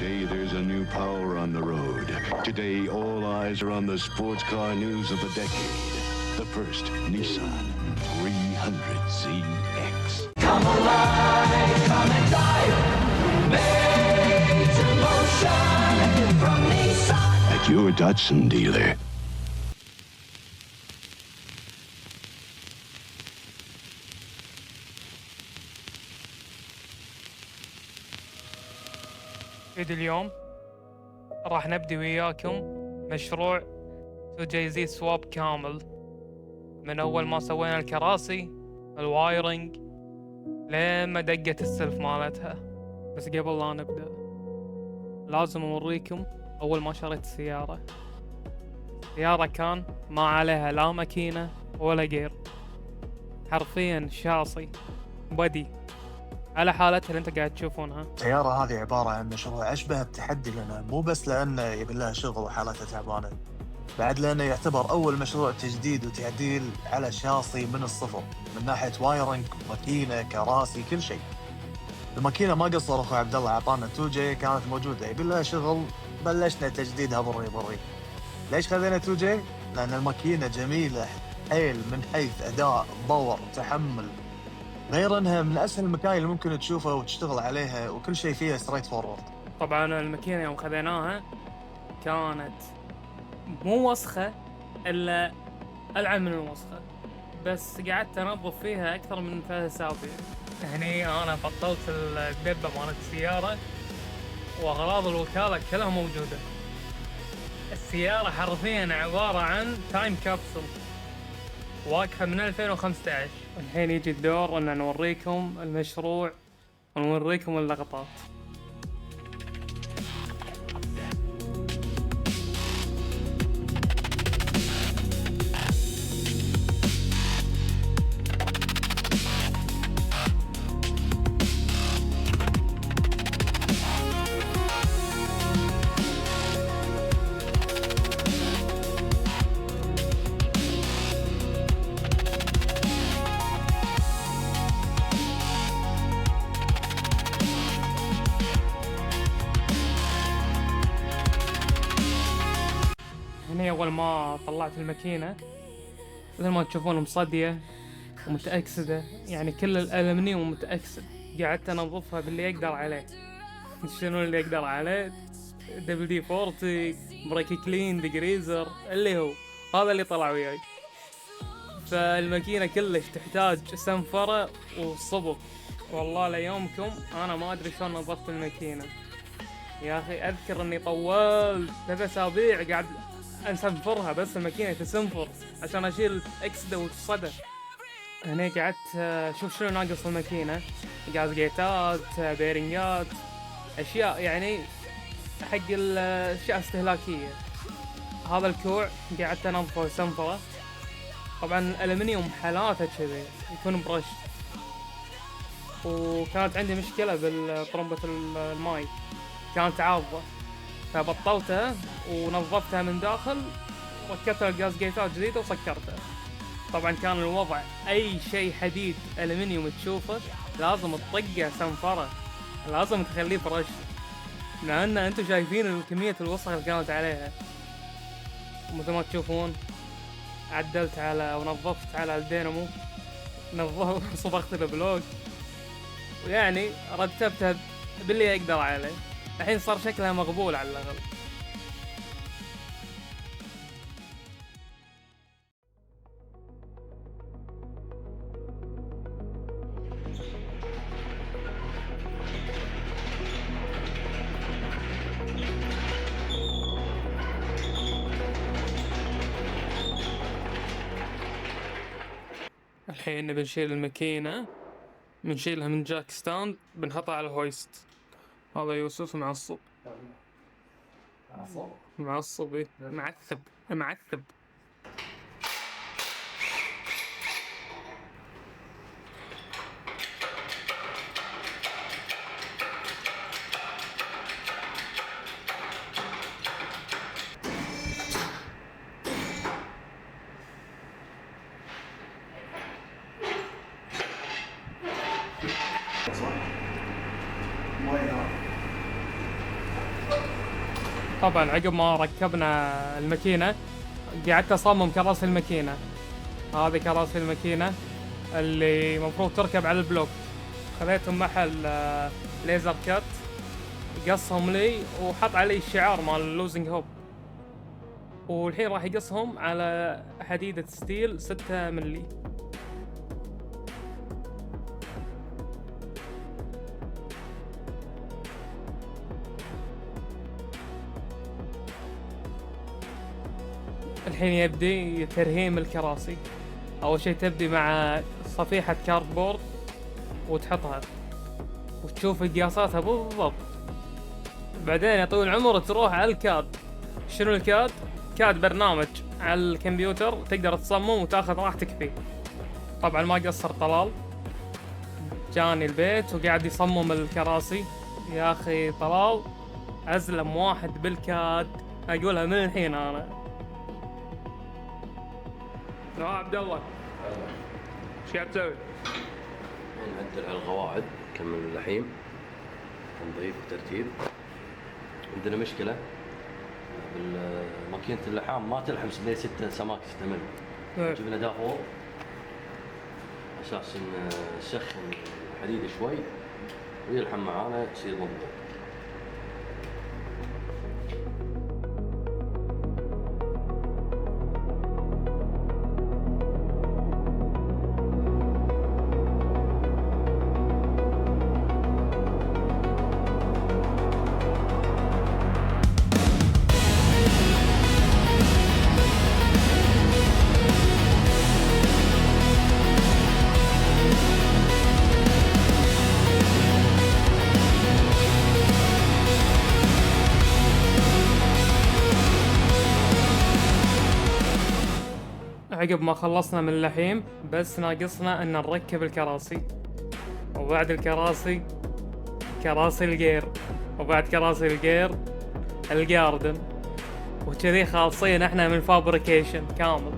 Today, there's a new power on the road. Today, all eyes are on the sports car news of the decade. The first Nissan 300ZX. Come alive, come and drive. Major motion from Nissan. At your Datsun dealer. اليوم راح نبدي وياكم مشروع جايزية سواب كامل، من أول ما سوينا الكراسي الوايرنج لما دقت السلف مالتها. بس قبل لا نبدأ لازم أوريكم أول ما شريت السيارة. السيارة كان ما عليها لا ماكينة ولا غير، حرفيا شاصي بدي على حالتها اللي انت قاعد تشوفونها. السيارة هذه عبارة عن مشروع أشبه بتحدي لنا، مو بس لأنه يبي لها شغل وحالتها تعبانة، بعد لأنه يعتبر أول مشروع تجديد وتعديل على شاصي من الصفر، من ناحية وايرنج، ماكينة، كراسي، كل شيء. الماكينة ما قصر أخوي عبد الله، عطانا 2J كانت موجودة، يبي لها شغل، بلشنا تجديدها بري. ليش خذينا 2J؟ لأن الماكينة جميلة حيل من حيث أداء، باور، تحمل، غير انها من اسهل المكاين اللي ممكن تشوفها وتشتغل عليها، وكل شيء فيها ستريت فورورد. طبعا الماكينه يوم خذيناها كانت مو وسخه الا العن من الوسخه، بس قعدت انظف فيها اكثر من 3 أسابيع. هني انا بطلت الدبه مالت السياره واغراض الوكاله كلها موجوده. السياره حرفيا عباره عن تايم كابسول واقفه من 2015. الحين يجي الدور ان نوريكم المشروع ونوريكم اللقطات. هني أول ما طلعت الماكينة مثل ما تشوفون مصدية ومتأكسدة، يعني كل الألمنيوم متأكسد. قعدت أنظفها باللي يقدر عليه. شنو اللي يقدر عليه؟ WD-40 بريك كلين ديجريزر اللي هو هذا اللي طلع وياي. فالماكينة كلش تحتاج سنفرة وصبغ. والله ليومكم أنا ما أدري شلون نظفت الماكينة يا أخي. أذكر أني طولت 3 أسابيع قاعد أسنفرها، بس الماكينة تسنفر عشان أشيل أكسدة والصدى. هني قعدت أشوف شنو ناقص الماكينة، جازجيتات، بيرنجات، أشياء يعني حق الأشياء استهلاكية. هذا الكوع قعدت أنظفه وسنفره. طبعا الألمنيوم حالاته كذي يكون برش، وكانت عندي مشكلة بالطرمبة الماي كانت عاضة، فبطلتها ونظفتها من داخل وركبتها الجاز جيتات جديدة وسكرتها. طبعا كان الوضع أي شيء حديد ألمنيوم تشوفه لازم تطقه سنفرة، لازم تخليه فرش، لأن أنتم شايفين كمية الوسخ اللي كانت عليها. ومثل ما تشوفون عدلت على ونظفت على الدينامو، صبغت البلوك، ويعني رتبتها باللي يقدر عليه. الحين صار شكلها مقبول على الأقل. الحين بنشيل الماكينة، بنشيلها من جاك ستاند، بنحطها على الهويست. هذا يوسف معصب معصب معثب. طبعا عقب ما ركبنا الماكينة قعدت اصمم كراسي الماكينة. هذه كراسي الماكينة اللي مفروض تركب على البلوك. خذيتهم محل ليزر كات، قصهم لي وحط علي الشعار مال اللوزنج هوب، والحين راح يقصهم على حديدة ستيل 6 ملي. الحين يبدي ترهيم الكراسي. اول شيء تبدي مع صفيحة كاردبورد وتحطها وتشوف قياساتها بالضبط. بعدين يا طويل العمر تروح على الكاد. شنو الكاد؟ كاد برنامج على الكمبيوتر تقدر تصمم وتاخذ راحتك فيه. طبعا ما قصر طلال، جاني البيت وقاعد يصمم الكراسي. يا اخي طلال ازلم واحد بالكاد، اقولها من الحين انا. عبد الله ايش قاعد تسوي؟ نعدل على القواعد، نكمل اللحيم، تنظيف وترتيب. عندنا مشكلة بالماكينة اللحام ما تلحم بين 6 سماك 6 ملي. جبنا دافور أساس إن نسخن الحديد شوي ويلحم معانا يصير مضبوط. عقب ما خلصنا من اللحيم بس ناقصنا ان نركب الكراسي، وبعد الكراسي كراسي الجير، وبعد كراسي الجير الجاردن، وكذي خالصين احنا من فابريكيشن كامل.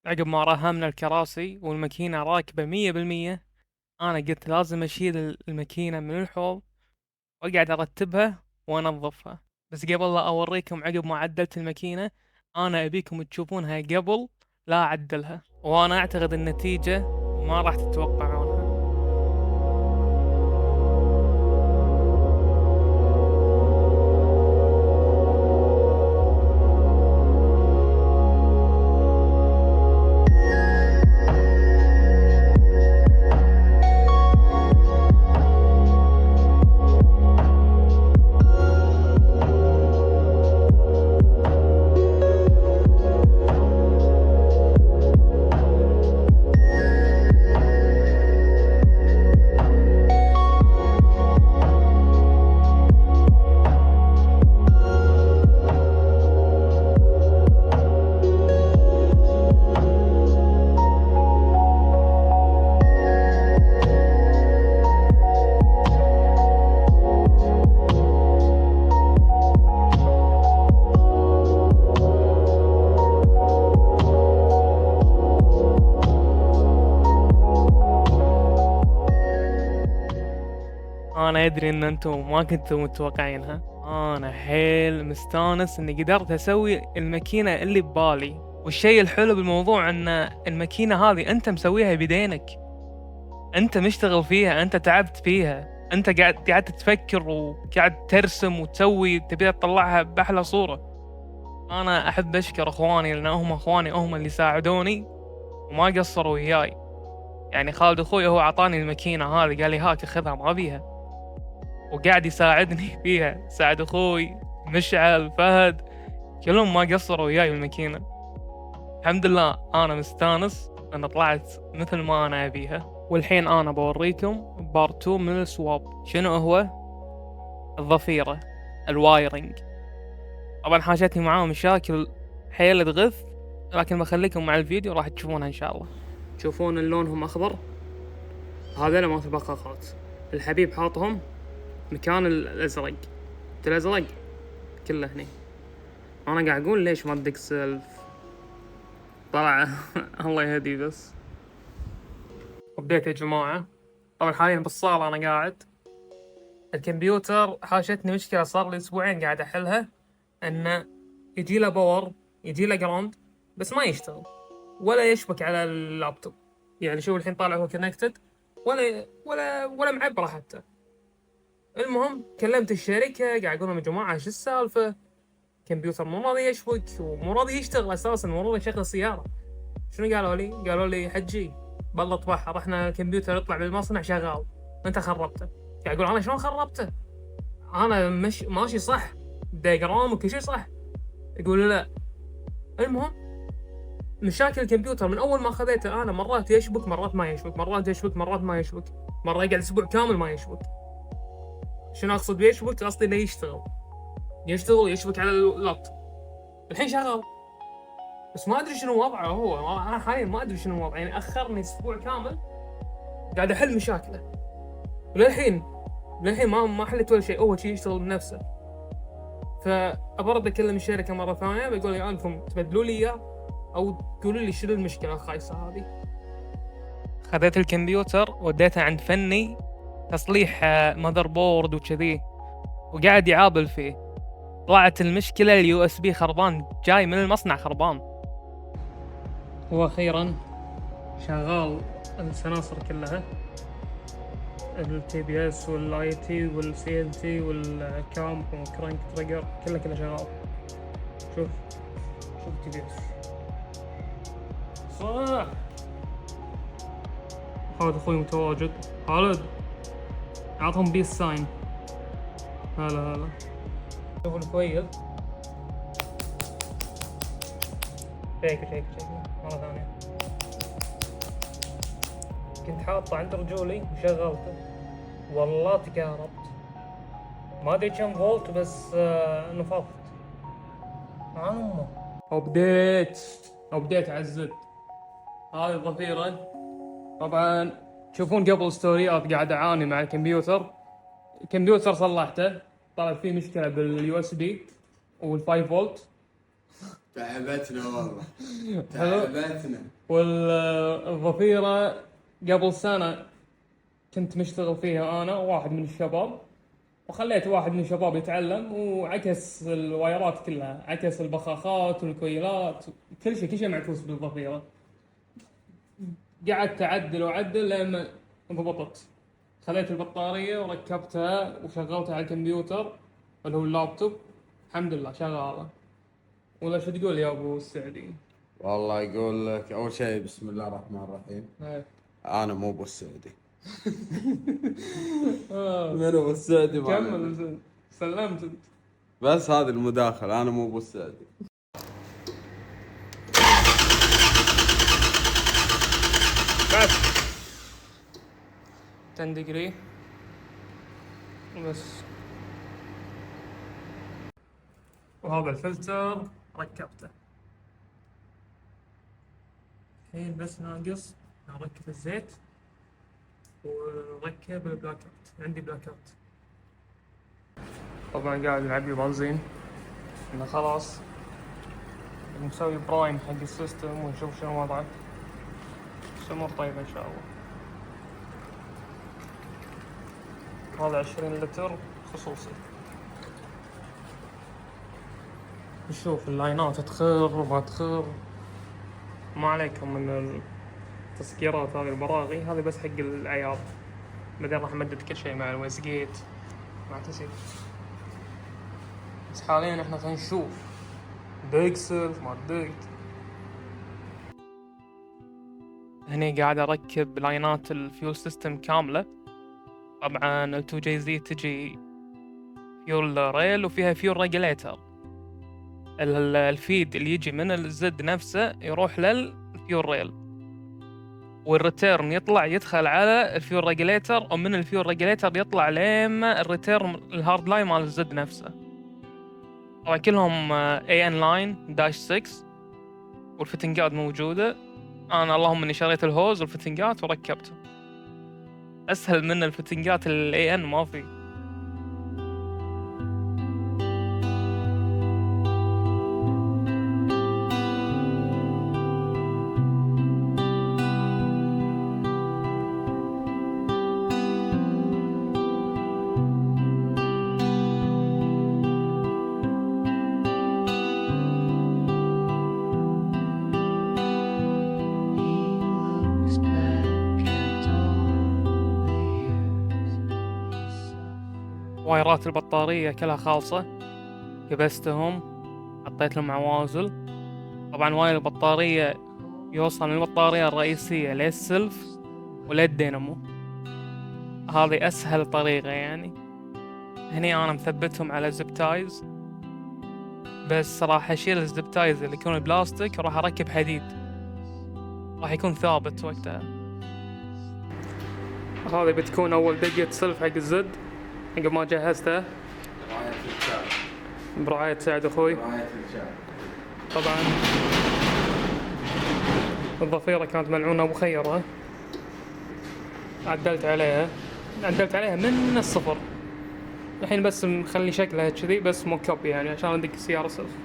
عقب ما رهمنا الكراسي والماكينة راكبة 100%، انا قلت لازم اشيل الماكينة من الحوض واقعد ارتبها وانظفها. بس قبل لا اوريكم عقب ما عدلت الماكينة، انا ابيكم تشوفونها قبل لا اعدلها، وانا اعتقد النتيجة ما راح تتوقعونها. انا ادري ان انتم ما كنتم متوقعينها. انا حيل مستانس اني قدرت اسوي الماكينة اللي ببالي. والشيء الحلو بالموضوع ان الماكينة هذه انت مسويها بيدينك، انت مشتغل فيها، انت تعبت فيها، انت قاعد تفكر وقاعد ترسم وتسوي، تبي تطلعها باحلى صورة. انا احب اشكر اخواني لان هم اخواني، هم اللي ساعدوني وما قصروا وياي. يعني خالد اخوي هو عطاني الماكينة هذه، قال لي هاك خذها ما بيها، وقاعد يساعدني فيها. ساعد اخوي مشعل فهد كلهم ما قصروا وياي بالماكينة. الحمد لله انا مستانس ان طلعت مثل ما انا ابيها. والحين انا بوريكم بارت 2 من السواب. شنو هو؟ الضفيرة، الوايرنج. طبعا حاجتني معاه مشاكل حيل تغث، لكن بخليكم مع الفيديو راح تشوفونها ان شاء الله. تشوفون لونهم اخضر، هذا مالت البقاقات. الحبيب حاطهم مكان الازرق، الازرق كله هني. انا قاعد اقول ليش ما تدق سلف، طلع الله يهدي بس. وبديت يا جماعة. طبعا حاليا بالصالة أنا قاعد. الكمبيوتر حاشتني مشكلة صار لي أسبوعين قاعد أحلها، إنه يجي له باور، يجي له جراوند، بس ما يشتغل ولا يشبك على اللابتوب. يعني شوف الحين طالع هو كونكتد ولا معبرة حتى. المهم كلمت الشركة قاعد أقول لهم يا جماعة شو السالفة؟ كمبيوتر مو راضي يشبك ومو راضي يشتغل أساسا، مو راضي يشغل السيارة. شنو قالوا لي؟ قالوا لي حجي بالله طبعها رحنا الكمبيوتر يطلع بالمصنع شغال، انت خربته. قاعد اقول انا شلون خربته؟ انا ماشي صح، دياجرام وكل شيء صح. يقول لا. المهم مشاكل الكمبيوتر من اول ما خذيته انا، مرات يشبك مرات ما يشبك، مرات يشبك مرات ما يشبك، مره يقعد اسبوع كامل ما يشبك. شنو اقصد بيشبك؟ قصدي انه يشتغل ويشبك على اللابتوب. الحين شغال بس ما ادري شنو وضعه هو. انا حاليا ما ادري شنو وضعه، يعني اخرني اسبوع كامل قاعد احل مشاكله، وللحين ما حلت ولا شيء. هو شيء يشتغل بنفسه. فابرد اكلم الشركه مره ثانيه، بيقول لي انكم تبدلوا لي اياه او تقولوا لي شنو المشكله الخايسه هذه. خذيت الكمبيوتر وديته عند فني تصليح ماذر بورد وكذي، وقاعد يعابل فيه. طلعت المشكله اليو اس بي خربان، جاي من المصنع خربان. واخيرا شغال السناسر كلها، التي بي اس والاي تي والسي ال تي والكامب والكرانك تريجر كله شغال. شوف تي بي اس صح. خالد اخوي متواجد. خالد اعطهم بيس ساين. هلا شوفوا الكويل. شيك مرة ثانية. كنت حاطه عند رجولي وشغلته، والله تكهربت. ما ادري كم فولت بس نفضت عن امه. وبديت عزت هذه الظفيرة. طبعا تشوفون قبل ستوريات قاعد اعاني مع الكمبيوتر صلحته، طلع فيه مشكلة باليو اس بي وال5 فولت. تعبتنا والله. والظفيرة قبل سنة كنت مشتغل فيها أنا وواحد من الشباب، وخليت واحد من الشباب يتعلم وعكس الوايرات كلها، عكس البخاخات والكويلات، كل شيء معكوس بالظفيرة. قعدت أعدل لما ضبطت. خليت البطارية وركبتها وشغلتها على الكمبيوتر اللي هو اللابتوب. الحمد لله شغالة. ولا شو تقول يا أبو السعدي؟ والله يقول لك اول شيء بسم الله الرحمن الرحيم. انا مو ابو السعودي. من ابو السعودي؟ كمل سلمت انت. بس هذه المداخله، انا مو ابو السعودي. بس 10 دقري بس. وهذا الفلتر ركبته. الحين بس ناقص نركب الزيت ونركب البلاكات. عندي بلاكات. طبعا قاعد العب لي بنزين انه خلاص مسوي برايم حق السيستم ونشوف شنو وضعه. الامور طيبه ان شاء الله. هذا 20 لتر خصوصي. نشوف اللاينات تخر وما تخر، ما عليكم من التسكيرات هذه البراغي، هذه بس حق العيار. بعدين راح امدد كل شيء مع الويس جيت مع تسيف. بس حاليا احنا خلينا نشوف ديكسل ما دقت. هني قاعد اركب لاينات الفيول سيستم كامله. طبعا ال2 جي زي تجي فيول ريل وفيها فيول ريجليتر. الفيد اللي يجي من الزد نفسه يروح للفيول ريل، والريتيرن يدخل على الفيول ريجليتر، ومن الفيول ريجليتر يطلع لما الريتيرن الهارد لاين مال الزد نفسه. طبعا كلهم AN لاين داش 6 والفتنجات موجودة. أنا اللهم إني شريت الهوز والفتنجات وركبته. أسهل من الفتنجات AN ما في. وايرات البطارية كلها خالصة، كبستهم، حطيت لهم عوازل. طبعا واير البطارية يوصل من البطارية الرئيسية للسلف وللدينامو، هذه أسهل طريقة يعني. هني أنا مثبتهم على زب تايز، بس راح أشيل الزب تايز اللي يكون بلاستيك وراح أركب حديد، راح يكون ثابت وقتها. هذه بتكون أول دقة سلف حق الزد عقب ما جهزته برعاية سعد أخوي. طبعا الضفيرة كانت ملعونة ومخيرة، عدلت عليها من الصفر. الحين بس مخلي شكلها كذي بس موكب يعني عشان ندق السيارة سلف.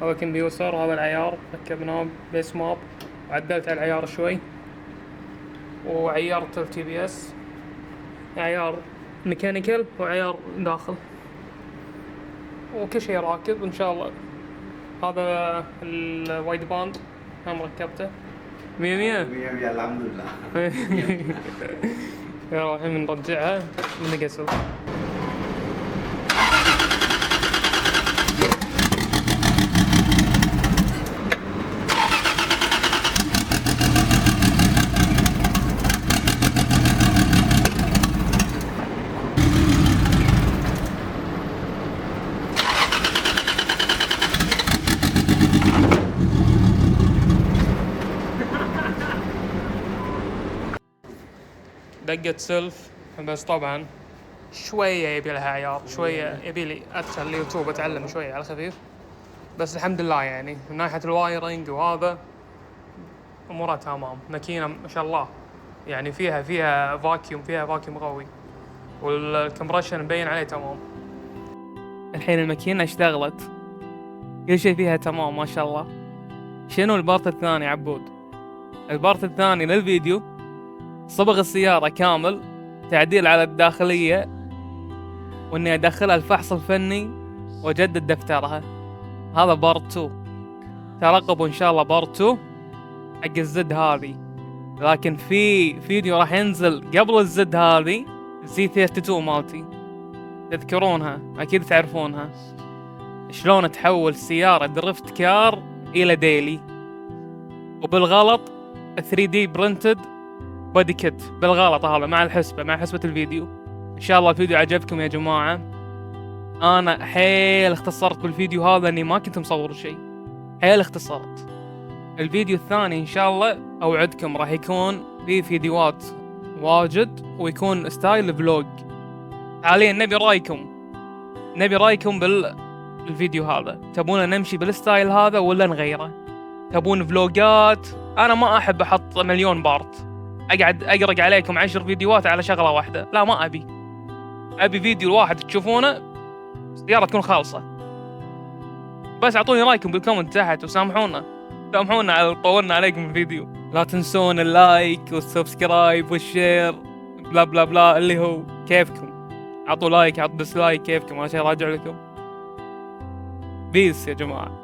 هذا كمبيوتر، هذا العيار ركبناه بيس ماب، وعدلت على العيار شوي، وعيرت التي بي اس، عيار ميكانيكال وعيار داخل، وكل شيء راكب ان شاء الله. هذا الوايد باند هم ركبته 100 الحمد لله. يلا الحين بنرجعها من قسل. دقة سلف، بس طبعا شوية يبي لها عيار، شوية يبي لي أدخل اليوتيوب أتعلم شوية على خفيف. بس الحمد لله يعني من ناحية الوايرنج وهذا أمورها تمام. ماكينة ما شاء الله يعني فيها فاكيوم قوي، والكمبريشن مبين عليه تمام. الحين الماكينة اشتغلت، كل شيء فيها تمام ما شاء الله. شنو البارت الثاني عبود؟ البارت الثاني للفيديو صبغ السيارة كامل، تعديل على الداخلية، وإني أدخلها الفحص الفني وأجدد دفترها. هذا بارت 2، ترقبوا إن شاء الله بارت 2 حق الزد هذه. لكن في فيديو راح ينزل قبل الزد هذه، زي 32 مالتي، تذكرونها أكيد تعرفونها، شلون تحول سيارة درفت كار إلى ديلي، وبالغلط 3D برنتد بودي كيت بالغلط. هذا مع حسبة الفيديو. ان شاء الله الفيديو عجبكم يا جماعة. انا حيل اختصرت بالفيديو هذا، اني ما كنت مصور شيء، حيل اختصرت. الفيديو الثاني ان شاء الله اوعدكم راح يكون فيه فيديوهات واجد، ويكون ستايل فلوج. حاليا نبي رايكم بالفيديو هذا. تبون نمشي بالستايل هذا ولا نغيره؟ تبون فلوجات؟ انا ما احب احط مليون بارت اقعد اقرق عليكم 10 فيديوهات على شغله واحده، لا ما ابي فيديو واحد تشوفونه، السياره تكون خالصه. بس اعطوني رايكم بالكومنت تحت، وسامحونا على طولنا عليكم الفيديو. لا تنسون اللايك والسبسكرايب والشير بلا بلا بلا، اللي هو كيفكم. اعطوا لايك، اعطوا ديسلايك، كيفكم، انا شي راجع لكم. بيس يا جماعه.